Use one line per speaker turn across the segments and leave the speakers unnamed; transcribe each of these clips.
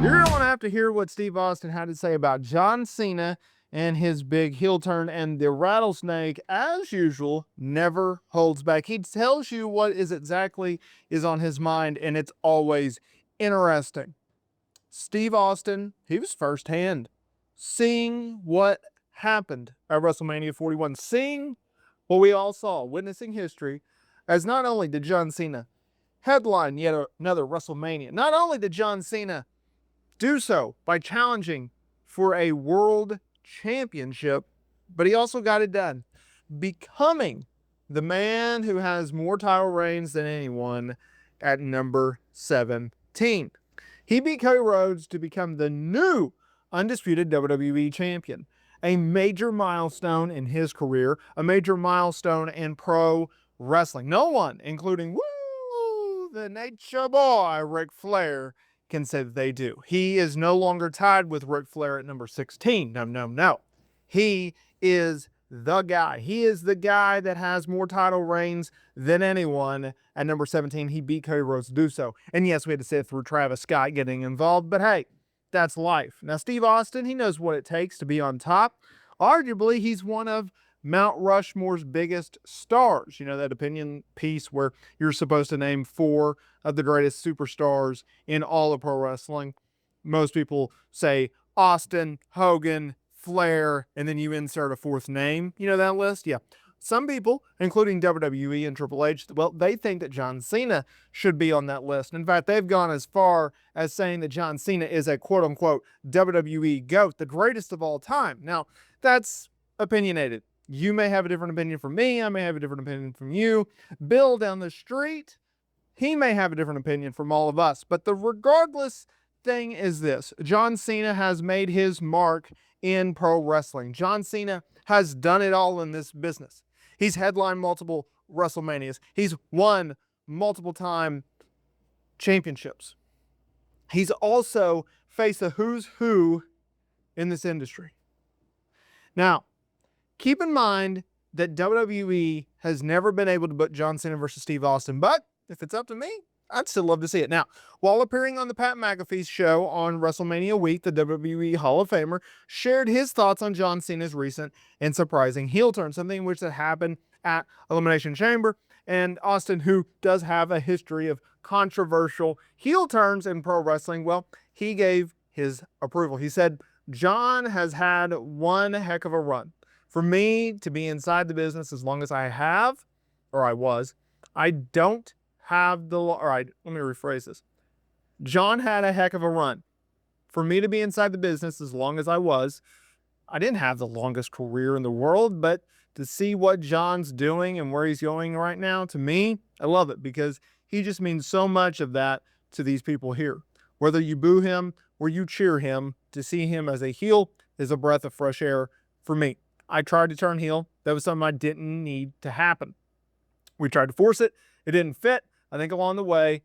You're going to have to hear what Steve Austin had to say about John Cena and his big heel turn, and the rattlesnake, as usual, never holds back. He tells you what is exactly is on his mind, and it's always interesting. Steve Austin, he was firsthand seeing what happened at WrestleMania 41, seeing what we all saw, witnessing history, as not only did John Cena headline yet another WrestleMania, not only did John Cena do so by challenging for a world championship, but he also got it done, becoming the man who has more title reigns than anyone at number 17. He beat Cody Rhodes to become the new undisputed WWE champion, a major milestone in his career, a major milestone in pro wrestling. No one, including the Nature Boy, Ric Flair, can say that they do. He is no longer tied with Ric Flair at number 16. No. He is the guy. He is the guy that has more title reigns than anyone at number 17. He beat Cody Rhodes to do so. And yes, we had to sit through Travis Scott getting involved, but hey, that's life. Now, Steve Austin, he knows what it takes to be on top. Arguably, he's one of Mount Rushmore's biggest stars. You know, that opinion piece where you're supposed to name 4 of the greatest superstars in all of pro wrestling. Most people say Austin, Hogan, Flair, and then you insert a 4th name. You know that list? Yeah. Some people, including WWE and Triple H, well, they think that John Cena should be on that list. In fact, they've gone as far as saying that John Cena is a quote-unquote WWE GOAT, the greatest of all time. Now, that's opinionated. You may have a different opinion from me. I may have a different opinion from you. Bill down the street, he may have a different opinion from all of us. But the regardless thing is this. John Cena has made his mark in pro wrestling. John Cena has done it all in this business. He's headlined multiple WrestleManias. He's won multiple time championships. He's also faced a who's who in this industry. Now, keep in mind that WWE has never been able to book John Cena versus Steve Austin, but if it's up to me, I'd still love to see it. Now, while appearing on the Pat McAfee show on WrestleMania week, the WWE Hall of Famer shared his thoughts on John Cena's recent and surprising heel turn, something which had happened at Elimination Chamber. And Austin, who does have a history of controversial heel turns in pro wrestling, well, he gave his approval. He said, John has had one heck of a run. For me to be inside the business as long as I have, or I was, I don't have the, all right, let me rephrase this. John had a heck of a run. For me to be inside the business as long as I was, I didn't have the longest career in the world, but to see what John's doing and where he's going right now, to me, I love it because he just means so much of that to these people here. Whether you boo him or you cheer him, to see him as a heel is a breath of fresh air for me. I tried to turn heel. That was something I didn't need to happen. We tried to force it. It didn't fit. I think along the way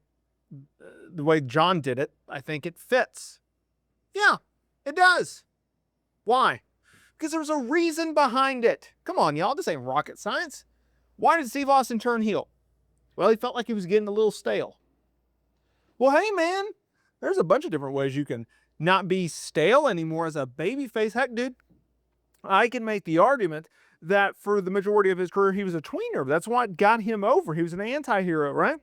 John did it, I think it fits. Yeah, it does. Why? Because there's a reason behind it. Come on, y'all. This ain't rocket science. Why did Steve Austin turn heel? Well, he felt like he was getting a little stale. Well, hey, man, there's a bunch of different ways you can not be stale anymore as a babyface. Heck, dude, I can make the argument that for the majority of his career, he was a tweener. That's what got him over. He was an anti-hero, right?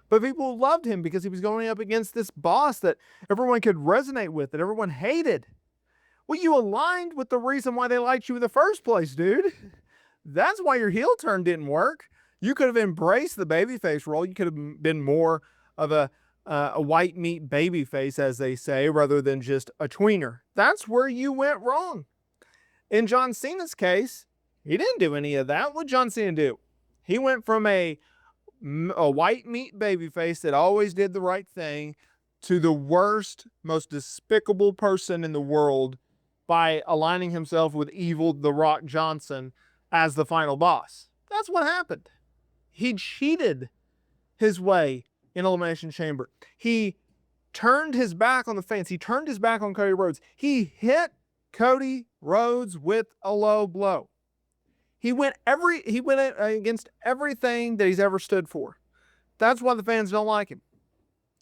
But people loved him because he was going up against this boss that everyone could resonate with, that everyone hated. Well, you aligned with the reason why they liked you in the first place, dude. That's why your heel turn didn't work. You could have embraced the babyface role. You could have been more of a white meat babyface, as they say, rather than just a tweener. That's where you went wrong. In John Cena's case, he didn't do any of that. What did John Cena do? He went from a white meat babyface that always did the right thing to the worst, most despicable person in the world by aligning himself with evil The Rock Johnson as the final boss. That's what happened. He cheated his way in Elimination Chamber. He turned his back on the fans. He turned his back on Cody Rhodes. He hit Cody Rhodes with a low blow. He went against everything that he's ever stood for. That's why the fans don't like him.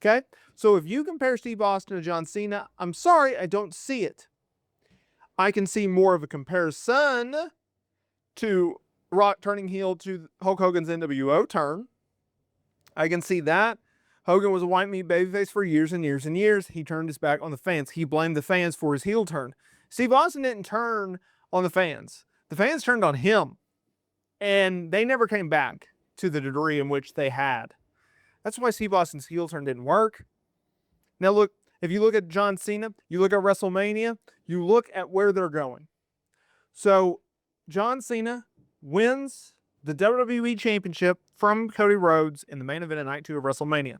Okay? So if you compare Steve Austin to John Cena, I'm sorry, I don't see it. I can see more of a comparison to Rock turning heel to Hulk Hogan's NWO turn. I can see that. Hogan was a white meat babyface for years and years and years. He turned his back on the fans. He blamed the fans for his heel turn. Steve Austin didn't turn on the fans. The fans turned on him. And they never came back to the degree in which they had. That's why Steve Austin's heel turn didn't work. Now look, if you look at John Cena, you look at WrestleMania, you look at where they're going. So John Cena wins the WWE Championship from Cody Rhodes in the main event of Night 2 of WrestleMania.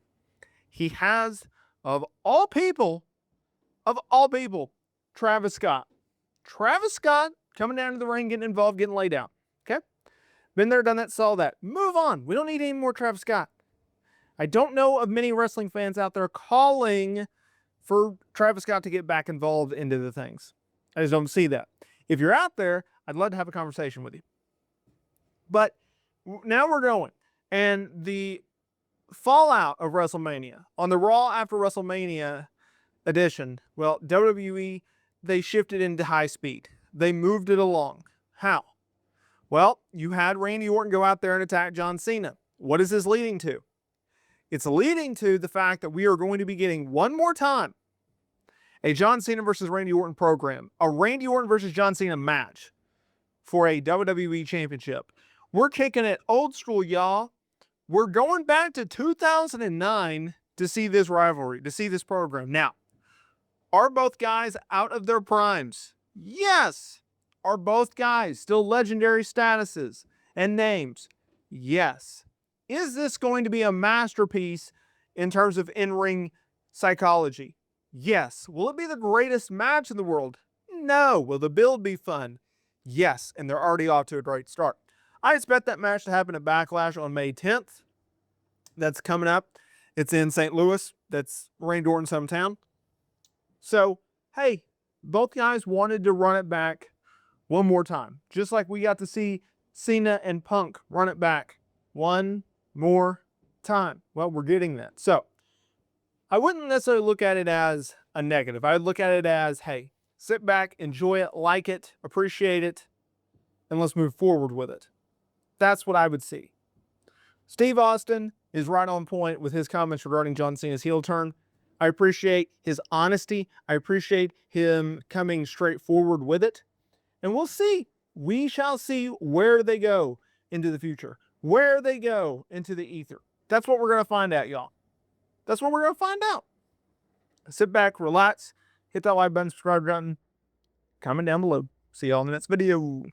He has, of all people, Travis Scott. Travis Scott coming down to the ring, getting involved, getting laid out. Okay? Been there, done that, saw that. Move on. We don't need any more Travis Scott. I don't know of many wrestling fans out there calling for Travis Scott to get back involved into the things. I just don't see that. If you're out there, I'd love to have a conversation with you. But now we're going. And the fallout of WrestleMania, on the Raw after WrestleMania edition, well, WWE, they shifted into high speed. They moved it along. How? Well, you had Randy Orton go out there and attack John Cena. What is this leading to? It's leading to the fact that we are going to be getting one more time a John Cena versus Randy Orton program, a Randy Orton versus John Cena match for a WWE Championship. We're kicking it old school, y'all. We're going back to 2009 to see this rivalry, to see this program. Now, are both guys out of their primes? Yes. Are both guys still legendary statuses and names? Yes. Is this going to be a masterpiece in terms of in-ring psychology? Yes. Will it be the greatest match in the world? No. Will the build be fun? Yes. And they're already off to a great start. I expect that match to happen at Backlash on May 10th. That's coming up. It's in St. Louis. That's Randy Orton's hometown. So, hey, both guys wanted to run it back one more time. Just like we got to see Cena and Punk run it back one more time. Well, we're getting that. So, I wouldn't necessarily look at it as a negative. I would look at it as, hey, sit back, enjoy it, like it, appreciate it, and let's move forward with it. That's what I would see. Steve Austin is right on point with his comments regarding John Cena's heel turn. I appreciate his honesty. I appreciate him coming straight forward with it. And we'll see. We shall see where they go into the future. Where they go into the ether. That's what we're going to find out, y'all. That's what we're going to find out. Sit back, relax, hit that like button, subscribe button, comment down below. See y'all in the next video.